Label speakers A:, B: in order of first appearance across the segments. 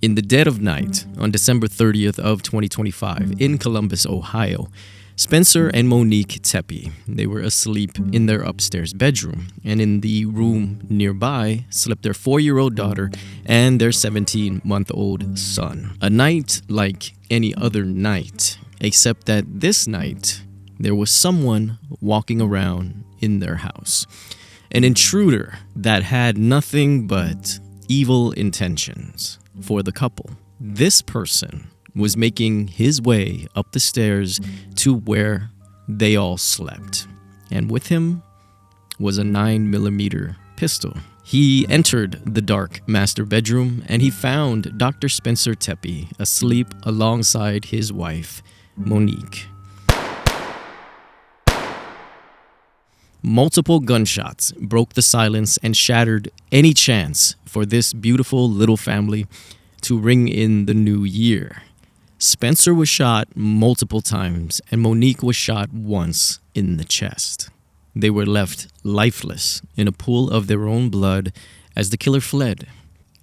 A: In the dead of night, on December 30th of 2025, in Columbus, Ohio, Spencer and Monique Tepe, they were asleep in their upstairs bedroom, and in the room nearby slept their 4-year-old daughter and their 17-month-old son. A night like any other night, except that this night, there was someone walking around in their house. An intruder that had nothing but evil intentions for the couple. This person was making his way up the stairs to where they all slept. And with him was a 9mm pistol. He entered the dark master bedroom and he found Dr. Spencer Tepe asleep alongside his wife, Monique. Multiple gunshots broke the silence and shattered any chance for this beautiful little family to ring in the new year. Spencer was shot multiple times and Monique was shot once in the chest. They were left lifeless in a pool of their own blood as the killer fled,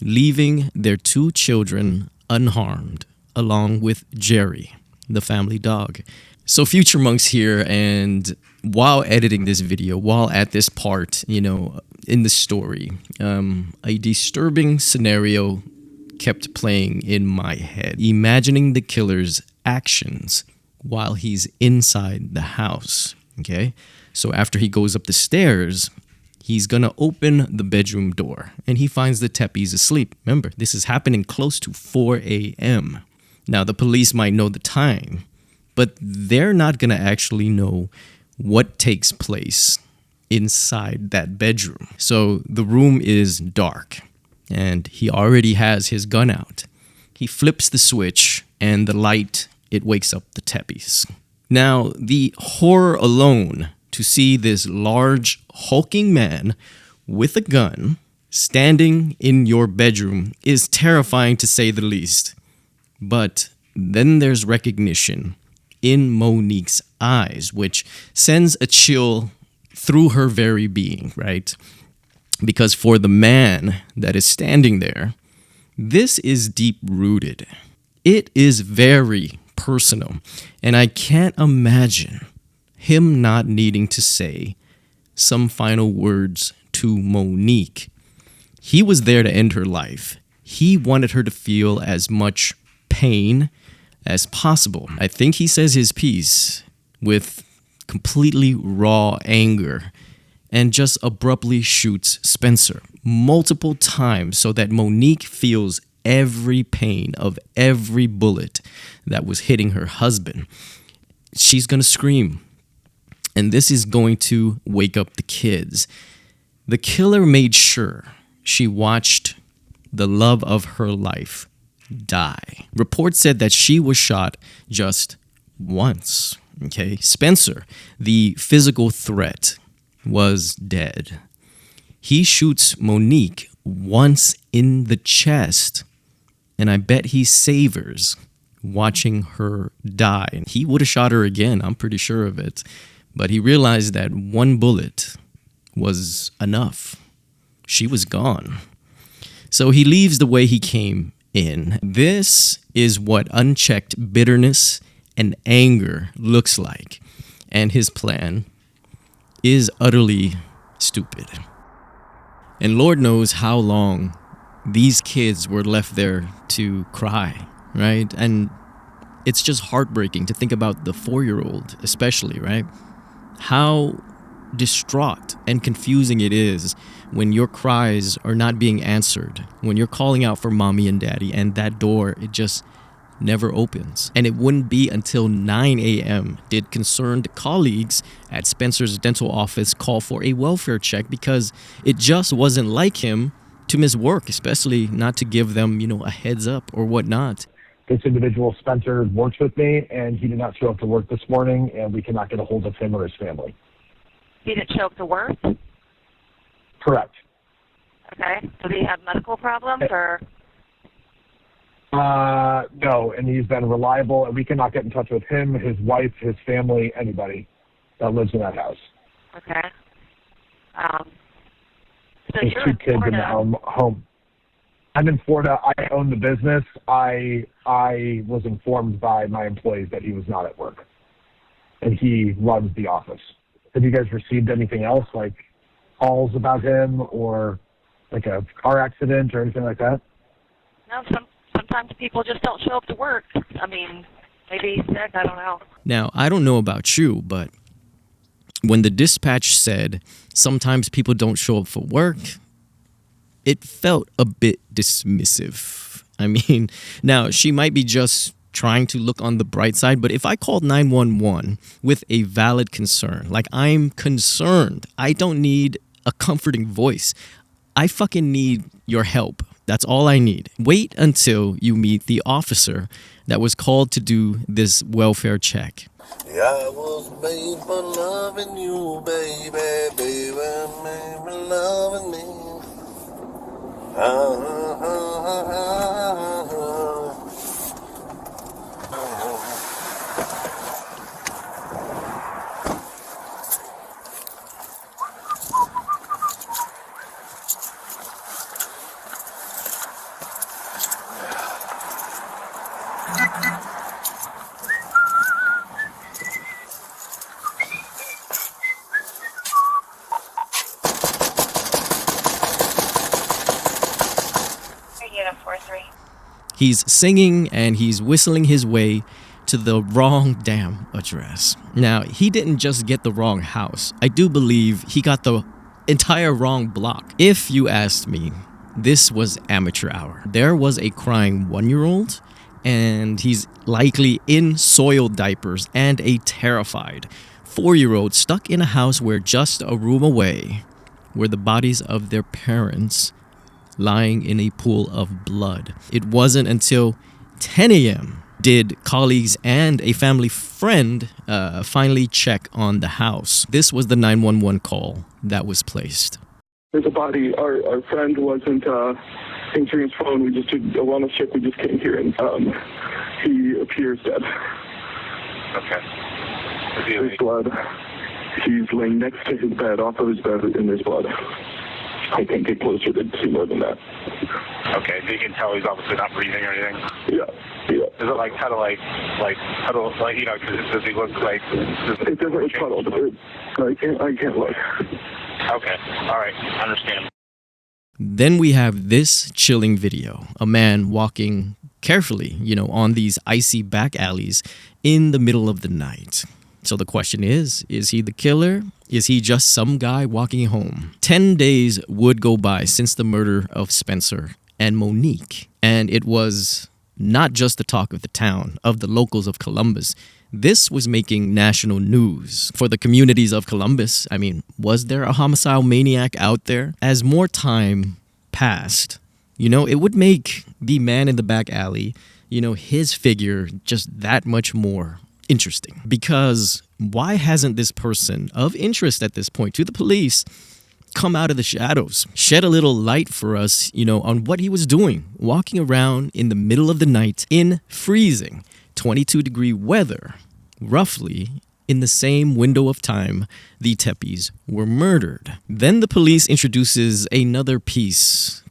A: leaving their 2 children unharmed, along with Jerry, the family dog. So Future Monk's here, and while editing this video, while at this part, in the story, a disturbing scenario kept playing in my head, imagining the killer's actions while he's inside the house, okay? So after he goes up the stairs, he's gonna open the bedroom door, and he finds the Tepes asleep. Remember, this is happening close to 4 a.m. Now, the police might know the time, but they're not gonna actually know what takes place inside that bedroom. So the room is dark and he already has his gun out. He flips the switch and the light, it wakes up the Tepes. Now, the horror alone to see this large, hulking man with a gun standing in your bedroom is terrifying to say the least. But then there's recognition in Monique's eyes, which sends a chill through her very being, right? Because for the man that is standing there, this is deep-rooted. It is very personal, and I can't imagine him not needing to say some final words to Monique. He was there to end her life. He wanted her to feel as much pain as possible. I think he says his piece with completely raw anger and just abruptly shoots Spencer multiple times so that Monique feels every pain of every bullet that was hitting her husband. She's gonna scream, and this is going to wake up the kids. The killer made sure she watched the love of her life die. Reports said that she was shot just once. Okay, Spencer, the physical threat, was dead. He shoots Monique once in the chest, and I bet he savors watching her die. He would have shot her again, I'm pretty sure of it, but he realized that one bullet was enough. She was gone. So he leaves the way he came in. This is what unchecked bitterness and anger looks like, and his plan is utterly stupid. And Lord knows how long these kids were left there to cry, right? And it's just heartbreaking to think about the 4-year-old especially, right? How distraught and confusing it is when your cries are not being answered, when you're calling out for mommy and daddy and that door, it just never opens. And it wouldn't be until 9 a.m. did concerned colleagues at Spencer's dental office call for a welfare check, because it just wasn't like him to miss work, especially not to give them, a heads up or whatnot.
B: This individual, Spencer, works with me, and he did not show up to work this morning, and we cannot get a hold of him or his family.
C: He didn't show up to work?
B: Correct.
C: Okay. Does he have medical problems or?
B: No, and he's been reliable, and we cannot get in touch with him, his wife, his family, anybody that lives in that house.
C: Okay. So
B: There's
C: you're
B: 2
C: in
B: kids in the
C: Florida.
B: home. I'm in Florida. I own the business. I was informed by my employees that he was not at work, and he runs the office. Have you guys received anything else, like calls about him or like a car accident or anything like that?
C: No, sometimes people just don't show up to work. I mean, maybe he's sick. I don't know.
A: Now, I don't know about you, but when the dispatch said sometimes people don't show up for work, it felt a bit dismissive. I mean, now she might be just trying to look on the bright side, but if I called 911 with a valid concern, like I'm concerned, I don't need a comforting voice. I fucking need your help. That's all I need. Wait until you meet the officer that was called to do this welfare check.
D: Yeah, I was made for loving you, baby, baby, made for loving me.
C: Unit 43.
A: He's singing and he's whistling his way to the wrong damn address. Now, he didn't just get the wrong house. I do believe he got the entire wrong block. If you asked me, this was amateur hour. There was a crying 1-year-old, and he's likely in soiled diapers, and a terrified 4-year-old stuck in a house where just a room away were the bodies of their parents lying in a pool of blood. It wasn't until 10 a.m. did colleagues and a family friend finally check on the house. This was the 911 call that was placed.
E: There's a body. Our friend wasn't answering his phone. We just did a wellness check. We just came here, and he appears dead.
F: Okay.
E: There's blood. He's laying next to his bed, off of his bed, and there's blood. I can't get closer to see more than that.
F: Okay, so you can tell he's obviously not breathing or anything?
E: Yeah.
F: Is it like kind of like puddle, like, you know, does he look like...
E: It definitely puddled. I can't look.
F: Okay, all right, I understand.
A: Then we have this chilling video. A man walking carefully, on these icy back alleys in the middle of the night. So the question is he the killer? Is he just some guy walking home? 10 days would go by since the murder of Spencer and Monique. And it was not just the talk of the town, of the locals of Columbus. This was making national news for the communities of Columbus. I mean, was there a homicidal maniac out there? As more time passed, it would make the man in the back alley, his figure just that much more interesting. Because why hasn't this person of interest at this point to the police come out of the shadows, shed a little light for us, on what he was doing, walking around in the middle of the night in freezing 22-degree weather, roughly in the same window of time the Tepes were murdered. Then the police introduces another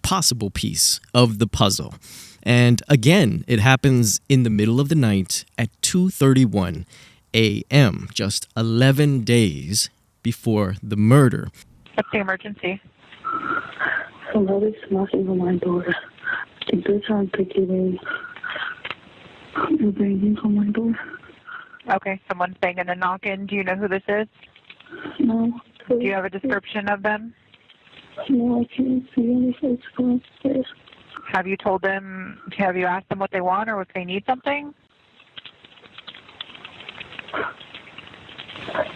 A: possible piece of the puzzle. And again, it happens in the middle of the night at 2:31 a.m., just 11 days before the murder.
C: What's the emergency?
G: Somebody's knocking on my door. I think they're trying to get in. They're banging on my door.
C: Okay, someone's banging and knocking. Do you know who this is?
G: No.
C: Do you have a description of them?
G: No, I can't see any face going upstairs.
C: Have you asked them what they want or if they need something?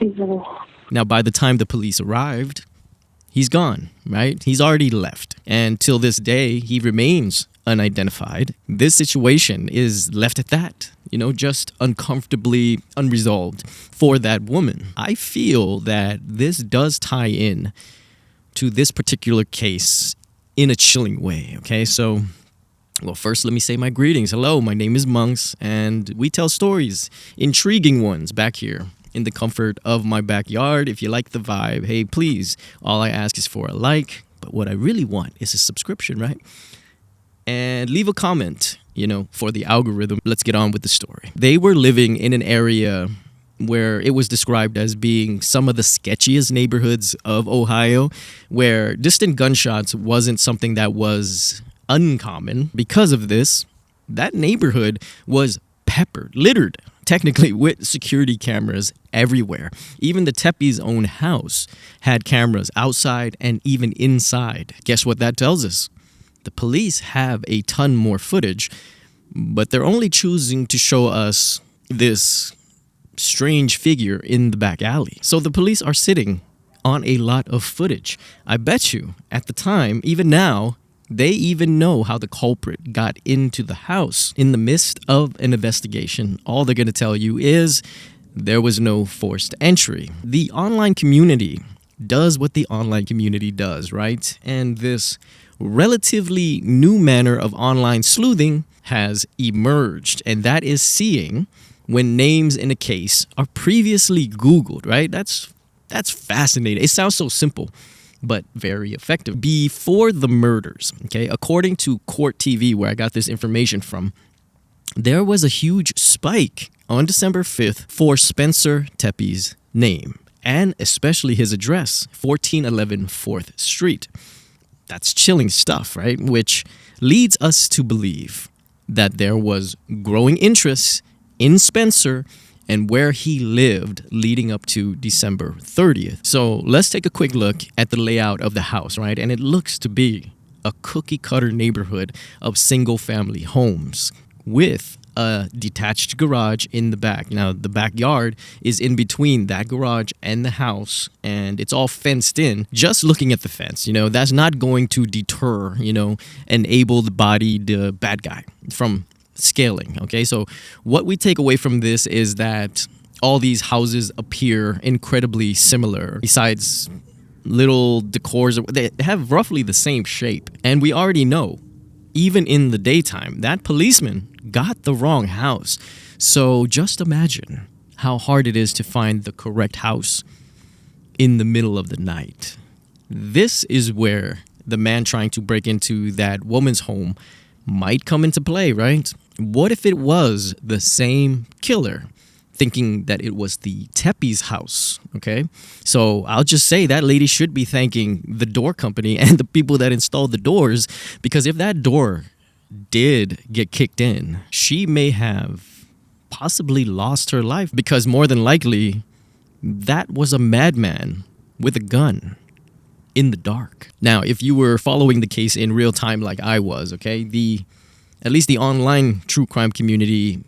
G: No.
A: Now, by the time the police arrived, he's gone, right? He's already left. And till this day, he remains unidentified. This situation is left at that, just uncomfortably unresolved for that woman. I feel that this does tie in to this particular case in a chilling way, okay? So, first let me say my greetings. Hello, my name is Monks, and we tell stories, intriguing ones, back here in the comfort of my backyard. If you like the vibe, hey, please, all I ask is for a like, but what I really want is a subscription, right? and leave a comment, for the algorithm. Let's get on with the story. They were living in an area where it was described as being some of the sketchiest neighborhoods of Ohio, where distant gunshots wasn't something that was uncommon. Because of this, that neighborhood was littered, technically, with security cameras everywhere. Even the Tepe's own house had cameras outside and even inside. Guess what that tells us? The police have a ton more footage, but they're only choosing to show us this strange figure in the back alley. So the police are sitting on a lot of footage. I bet you, at the time, even now, they even know how the culprit got into the house. In the midst of an investigation, all they're going to tell you is there was no forced entry. The online community does what the online community does, right? And this relatively new manner of online sleuthing has emerged, and that is seeing when names in a case are previously Googled, right? That's fascinating. It sounds so simple, but very effective. Before the murders, okay, according to Court TV, where I got this information from, there was a huge spike on December 5th for Spencer Tepe's name, and especially his address, 1411 4th Street. That's chilling stuff, right? Which leads us to believe that there was growing interest in Spencer and where he lived leading up to December 30th. So let's take a quick look at the layout of the house, right? And it looks to be a cookie cutter neighborhood of single family homes with a detached garage in the back. Now, the backyard is in between that garage and the house, and it's all fenced in. Just looking at the fence, that's not going to deter, an able-bodied bad guy from scaling. Okay, so what we take away from this is that all these houses appear incredibly similar. Besides little decors, they have roughly the same shape. And we already know, even in the daytime, that policeman got the wrong house. So just imagine how hard it is to find the correct house in the middle of the night. This is where the man trying to break into that woman's home might come into play, right? What if it was the same killer, thinking that it was the Tepe's house, okay? So I'll just say that lady should be thanking the door company and the people that installed the doors, because if that door did get kicked in, she may have possibly lost her life, because more than likely, that was a madman with a gun in the dark. Now, if you were following the case in real time like I was, okay, at least the online true crime community,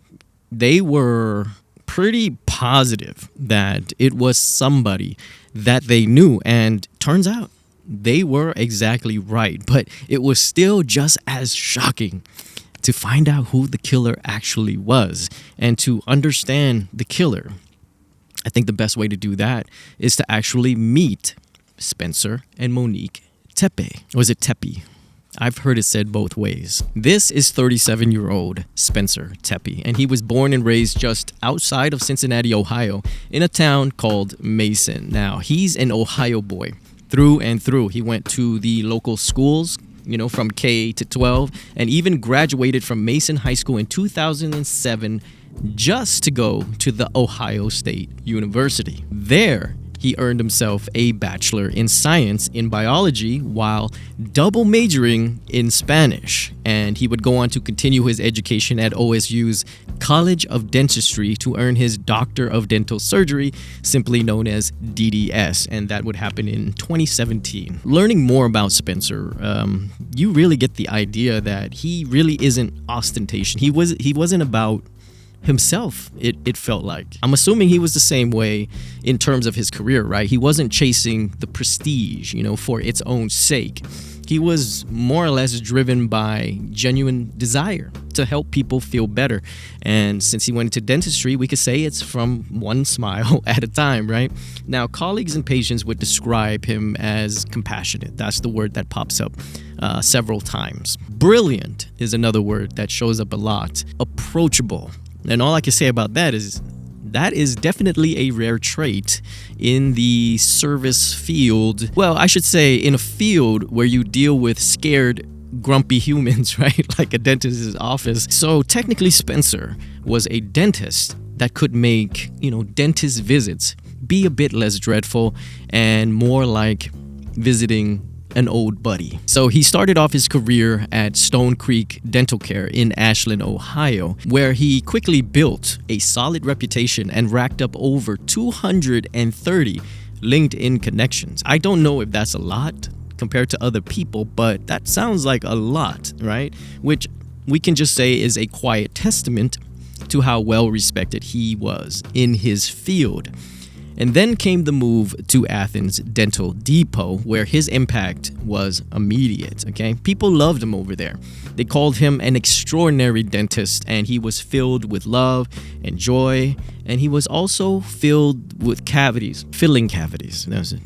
A: they were pretty positive that it was somebody that they knew, and turns out they were exactly right. But it was still just as shocking to find out who the killer actually was and to understand the killer. I think the best way to do that is to actually meet Spencer and Monique Tepe. Or is it Tepe? I've heard it said both ways. This is 37-year-old Spencer Tepe, and he was born and raised just outside of Cincinnati, Ohio, in a town called Mason. Now, he's an Ohio boy through and through. He went to the local schools, from K to 12, and even graduated from Mason High School in 2007 just to go to the Ohio State University. There, he earned himself a bachelor in science in biology while double majoring in Spanish. And he would go on to continue his education at OSU's College of Dentistry to earn his Doctor of Dental Surgery, simply known as DDS. And that would happen in 2017. Learning more about Spencer, you really get the idea that he really isn't ostentatious. He wasn't about himself, it felt like. I'm assuming he was the same way in terms of his career, right? He wasn't chasing the prestige, for its own sake. He was more or less driven by genuine desire to help people feel better. And since he went into dentistry, we could say it's from one smile at a time, right? Now, colleagues and patients would describe him as compassionate. That's the word that pops up several times. Brilliant is another word that shows up a lot. Approachable. And all I can say about that is definitely a rare trait in the service field. Well, I should say in a field where you deal with scared grumpy humans, right? Like a dentist's office. So technically Spencer was a dentist that could make, dentist visits be a bit less dreadful and more like visiting an old buddy. So he started off his career at Stone Creek Dental Care in Ashland, Ohio, where he quickly built a solid reputation and racked up over 230 LinkedIn connections. I don't know if that's a lot compared to other people, but that sounds like a lot, right? Which we can just say is a quiet testament to how well respected he was in his field. And then came the move to Athens Dental Depot, where his impact was immediate, okay? People loved him over there. They called him an extraordinary dentist, and he was filled with love and joy, and he was also filled with filling cavities. That was a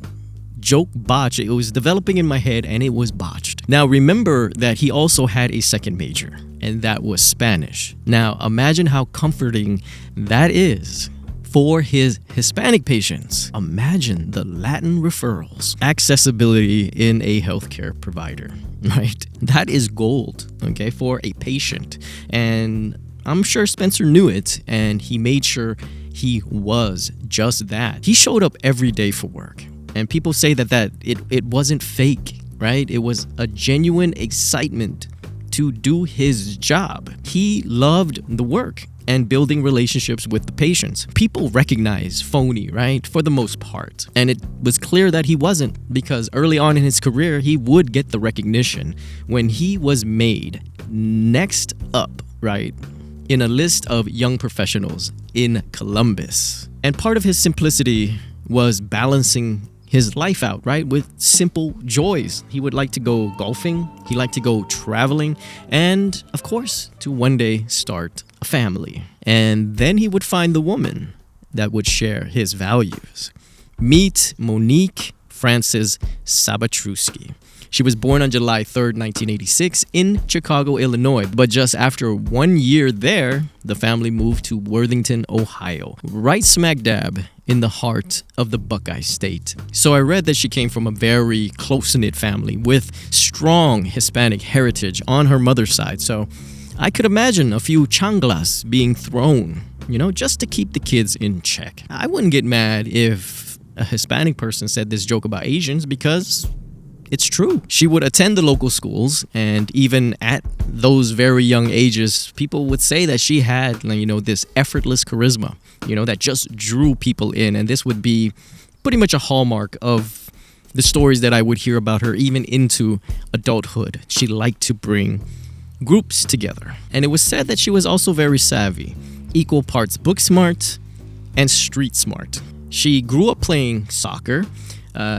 A: joke botch. It was developing in my head, and it was botched. Now, remember that he also had a second major, and that was Spanish. Now, imagine how comforting that is for his Hispanic patients. Imagine the Latin referrals, accessibility in a healthcare provider, right? That is gold, okay, for a patient. And I'm sure Spencer knew it, and he made sure he was just that. He showed up every day for work, and people say that it wasn't fake, right? It was a genuine excitement to do his job. He loved the work and building relationships with the patients. People recognize phony, right? For the most part. And it was clear that he wasn't, because early on in his career, he would get the recognition when he was made next up, right, in a list of young professionals in Columbus. And part of his simplicity was balancing his life out, right, with simple joys. He would like to go golfing, he liked to go traveling, and of course, to one day start a family. And then he would find the woman that would share his values. Meet Monique Frances Sabatruski. She was born on July 3rd, 1986 in Chicago, Illinois. But just after 1 year there, the family moved to Worthington, Ohio, right smack dab in the heart of the Buckeye State. So I read that she came from a very close-knit family with strong Hispanic heritage on her mother's side. So I could imagine a few chanclas being thrown, just to keep the kids in check. I wouldn't get mad if a Hispanic person said this joke about Asians, because it's true. She would attend the local schools, and even at those very young ages, people would say that she had, this effortless charisma, that just drew people in. And this would be pretty much a hallmark of the stories that I would hear about her even into adulthood. She liked to bring groups together. And it was said that she was also very savvy, equal parts book smart and street smart. She grew up playing soccer.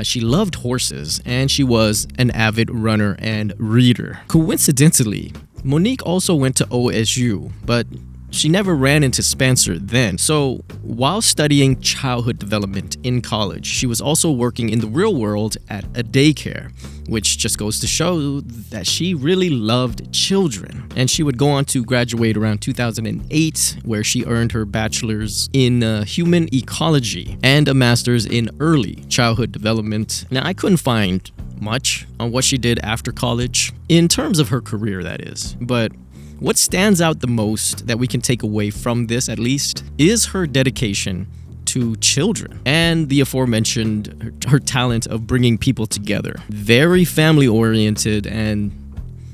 A: She loved horses, and she was an avid runner and reader. Coincidentally, Monique also went to OSU, but she never ran into Spencer then. So while studying childhood development in college, she was also working in the real world at a daycare, which just goes to show that she really loved children. And she would go on to graduate around 2008, where she earned her bachelor's in human ecology and a master's in early childhood development. Now, I couldn't find much on what she did after college, in terms of her career, that is. But what stands out the most that we can take away from this, at least, is her dedication to children and the aforementioned her talent of bringing people together. Very family oriented, and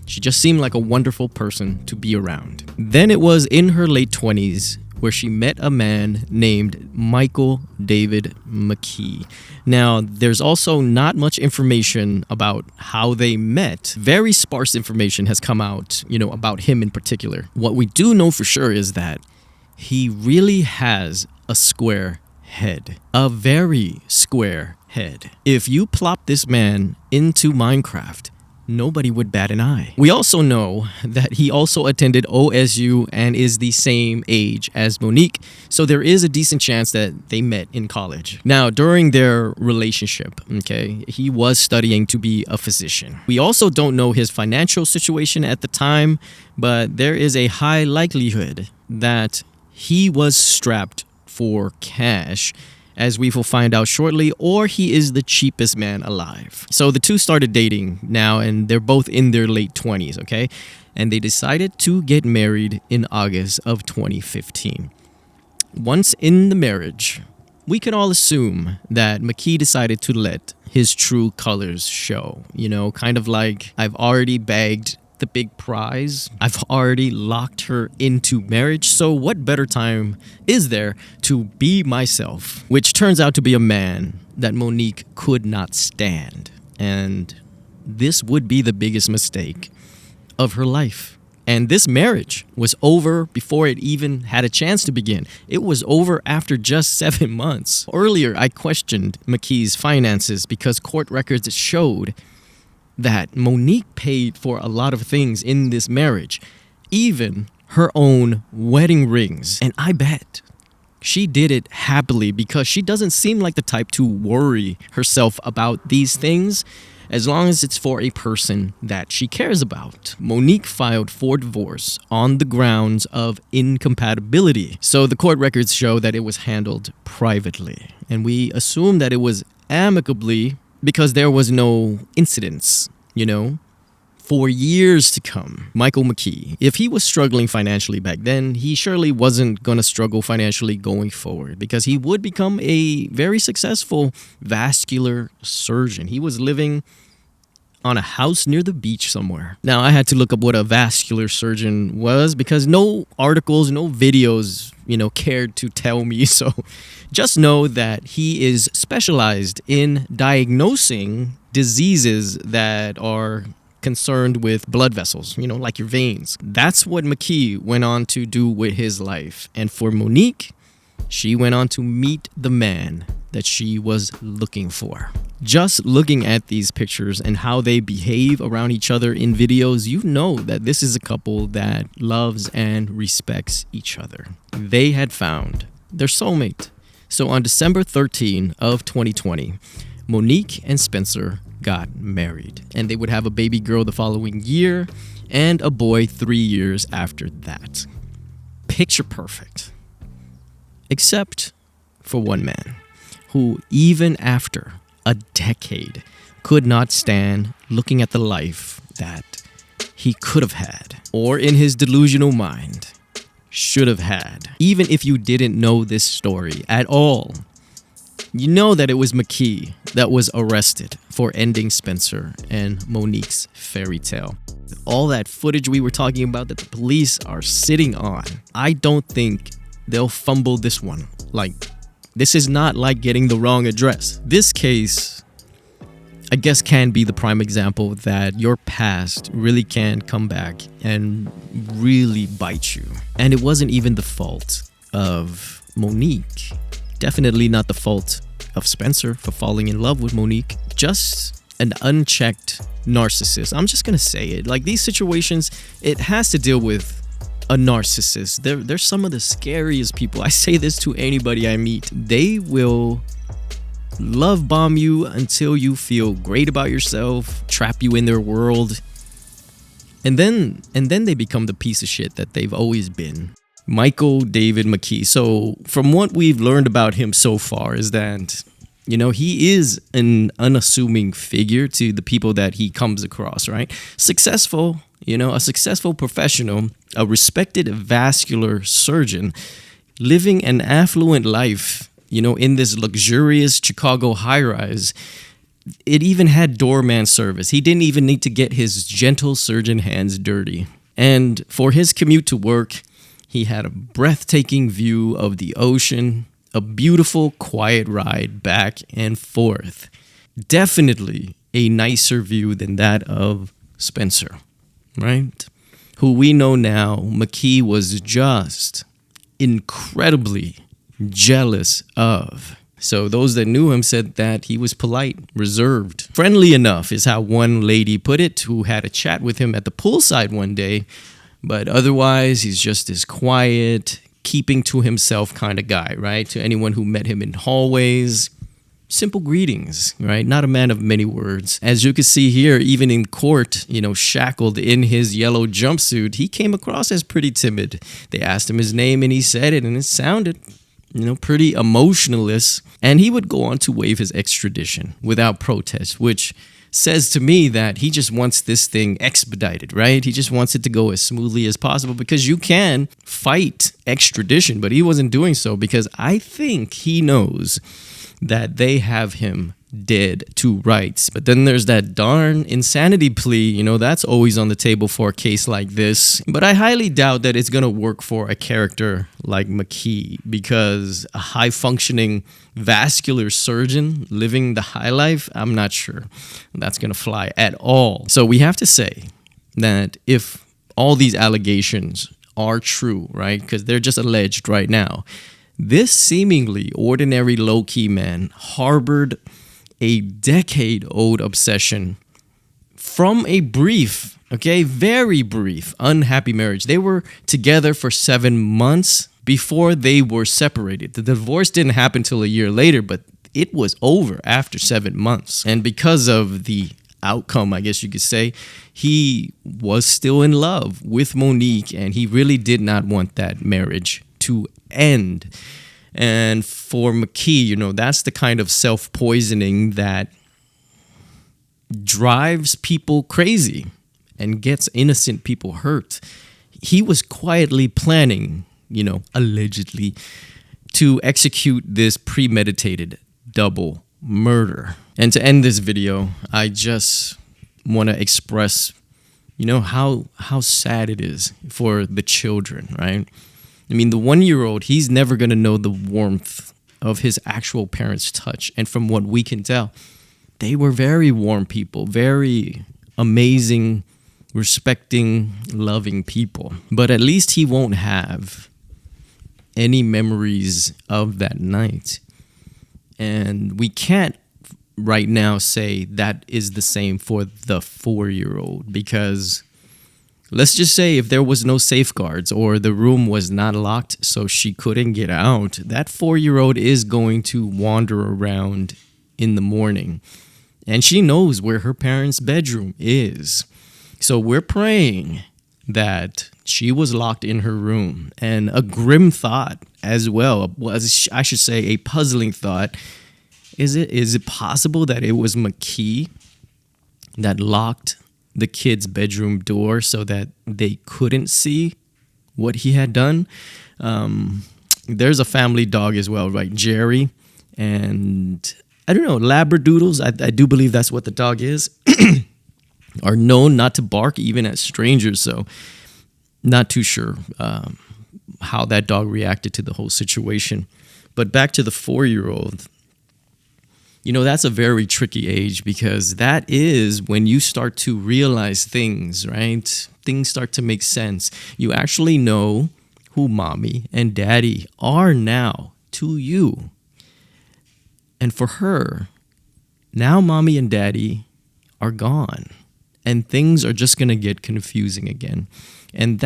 A: she just seemed like a wonderful person to be around. Then it was in her late 20s where she met a man named Michael David McKee. Now, there's also not much information about how they met. Very sparse information has come out, about him in particular. What we do know for sure is that he really has a square head. A very square head. If you plop this man into Minecraft, nobody would bat an eye. We also know that he also attended OSU and is the same age as Monique, so there is a decent chance that they met in college. Now, during their relationship, he was studying to be a physician. We also don't know his financial situation at the time, but there is a high likelihood that he was strapped for cash, as we will find out shortly, or he is the cheapest man alive. So the two started dating now, and they're both in their late 20s, okay? And they decided to get married in August of 2015. Once in the marriage, we can all assume that McKee decided to let his true colors show. You know, kind of like, I've already bagged the big prize. I've already locked her into marriage. So what better time is there to be myself? Which turns out to be a man that Monique could not stand. And this would be the biggest mistake of her life. And this marriage was over before it even had a chance to begin. It was over after just 7 months. Earlier, I questioned McKee's finances because court records showed that Monique paid for a lot of things in this marriage, even her own wedding rings. And I bet she did it happily because she doesn't seem like the type to worry herself about these things as long as it's for a person that she cares about. Monique filed for divorce on the grounds of incompatibility. So the court records show that it was handled privately. And we assume that it was amicably because there was no incidents, you know, for years to come. Michael McKee, if he was struggling financially back then, he surely wasn't going to struggle financially going forward because he would become a very successful vascular surgeon. He was living on a house near the beach somewhere. Now, I had to look up what a vascular surgeon was because no articles, no videos, cared to tell me. So just know that he is specialized in diagnosing diseases that are concerned with blood vessels, like your veins. That's what McKee went on to do with his life. And for Monique, she went on to meet the man that she was looking for. Just looking at these pictures and how they behave around each other in videos, you know that this is a couple that loves and respects each other. They had found their soulmate. So on December 13 of 2020, Monique and Spencer got married, and they would have a baby girl the following year and a boy 3 years after that. Picture perfect. Except for one man who, even after a decade, could not stand looking at the life that he could have had, or in his delusional mind, should have had. Even if you didn't know this story at all, you know that it was McKee that was arrested for ending Spencer and Monique's fairy tale. All that footage we were talking about that the police are sitting on, I don't think they'll fumble this one. Like, this is not like getting the wrong address. This case, I guess, can be the prime example that your past really can come back and really bite you. And it wasn't even the fault of Monique. Definitely not the fault of Spencer for falling in love with Monique. Just an unchecked narcissist. I'm just gonna say it. Like, these situations, it has to deal with a narcissist. They're some of the scariest people. I say this to anybody I meet. They will love bomb you until you feel great about yourself, trap you in their world, and then they become the piece of shit that they've always been. Michael David McKee. So from what we've learned about him so far is that, he is an unassuming figure to the people that he comes across, right? Successful, a successful professional, a respected vascular surgeon, living an affluent life, in this luxurious Chicago high-rise. It even had doorman service. He didn't even need to get his gentle surgeon hands dirty. And for his commute to work, he had a breathtaking view of the ocean, a beautiful, quiet ride back and forth. Definitely a nicer view than that of Spencer, right? Who we know now, McKee was just incredibly jealous of. So those that knew him said that he was polite, reserved, friendly enough is how one lady put it, who had a chat with him at the poolside one day. But otherwise, he's just this quiet, keeping to himself kind of guy, right? To anyone who met him in hallways, simple greetings, right? Not a man of many words. As you can see here, even in court, shackled in his yellow jumpsuit, he came across as pretty timid. They asked him his name and he said it, and it sounded pretty emotionless. And he would go on to waive his extradition without protest, which says to me that he just wants this thing expedited, right? He just wants it to go as smoothly as possible, because you can fight extradition, but he wasn't doing so because I think he knows that they have him dead to rights. But then there's that darn insanity plea, that's always on the table for a case like this. But I highly doubt that it's going to work for a character like McKee, because a high functioning vascular surgeon living the high life, I'm not sure that's going to fly at all. So we have to say that if all these allegations are true, right, because they're just alleged right now, this seemingly ordinary low-key man harbored a decade-old obsession from a brief, very brief, unhappy marriage. They were together for 7 months before they were separated. The divorce didn't happen till a year later, but it was over after 7 months. And because of the outcome, I guess you could say, he was still in love with Monique, and he really did not want that marriage to end. And for McKee, that's the kind of self-poisoning that drives people crazy and gets innocent people hurt. He was quietly planning, allegedly, to execute this premeditated double murder. And to end this video, I just want to express, how sad it is for the children, right? I mean, the 1-year-old, he's never going to know the warmth of his actual parents' touch. And from what we can tell, they were very warm people, very amazing, respecting, loving people. But at least he won't have any memories of that night. And we can't right now say that is the same for the 4-year-old, because let's just say if there was no safeguards or the room was not locked so she couldn't get out, that 4-year-old is going to wander around in the morning. And she knows where her parents' bedroom is. So we're praying that she was locked in her room. And a grim thought as well, I should say a puzzling thought, is it possible that it was McKee that locked the kid's bedroom door so that they couldn't see what he had done? There's a family dog as well, right? Jerry. And I don't know, Labradoodles, I do believe that's what the dog is, are known not to bark even at strangers. So not too sure how that dog reacted to the whole situation. But back to the 4-year-old, that's a very tricky age, because that is when you start to realize things, right? Things start to make sense. You actually know who mommy and daddy are now to you. And for her, now mommy and daddy are gone, and things are just going to get confusing again. And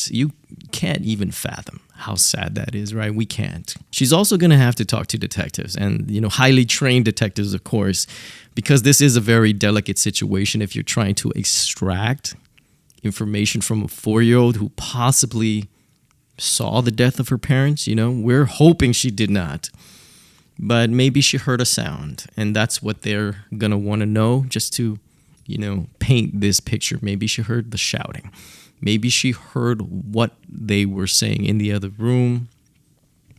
A: you can't even fathom how sad that is, right? We can't. She's also going to have to talk to detectives, and, highly trained detectives, of course, because this is a very delicate situation if you're trying to extract information from a 4-year-old who possibly saw the death of her parents. We're hoping she did not, but maybe she heard a sound, and that's what they're going to want to know, just to, paint this picture. Maybe she heard the shouting. Maybe she heard what they were saying in the other room,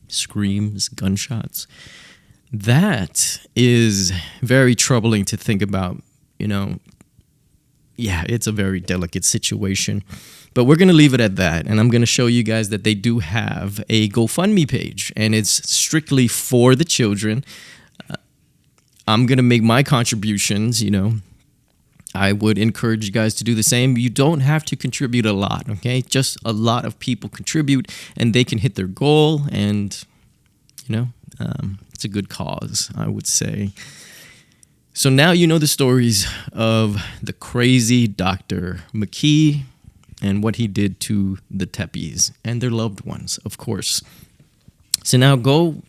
A: screams, gunshots. That is very troubling to think about, Yeah, it's a very delicate situation. But we're going to leave it at that. And I'm going to show you guys that they do have a GoFundMe page, and it's strictly for the children. I'm going to make my contributions, I would encourage you guys to do the same. You don't have to contribute a lot, okay? Just a lot of people contribute, and they can hit their goal, and, it's a good cause, I would say. So now you know the stories of the crazy Dr. McKee and what he did to the Tepes and their loved ones, of course. So now go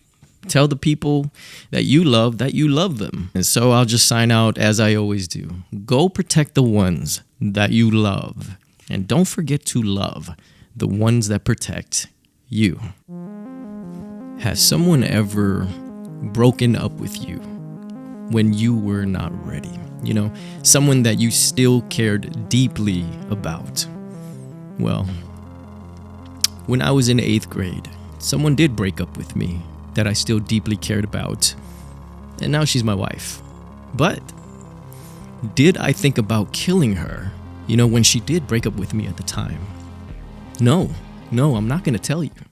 A: tell the people that you love them. And so I'll just sign out as I always do. Go protect the ones that you love. And don't forget to love the ones that protect you. Has someone ever broken up with you when you were not ready? You know, someone that you still cared deeply about. Well, when I was in 8th grade, someone did break up with me that I still deeply cared about. And now she's my wife. But did I think about killing her, you know, when she did break up with me at the time? No, I'm not going to tell you.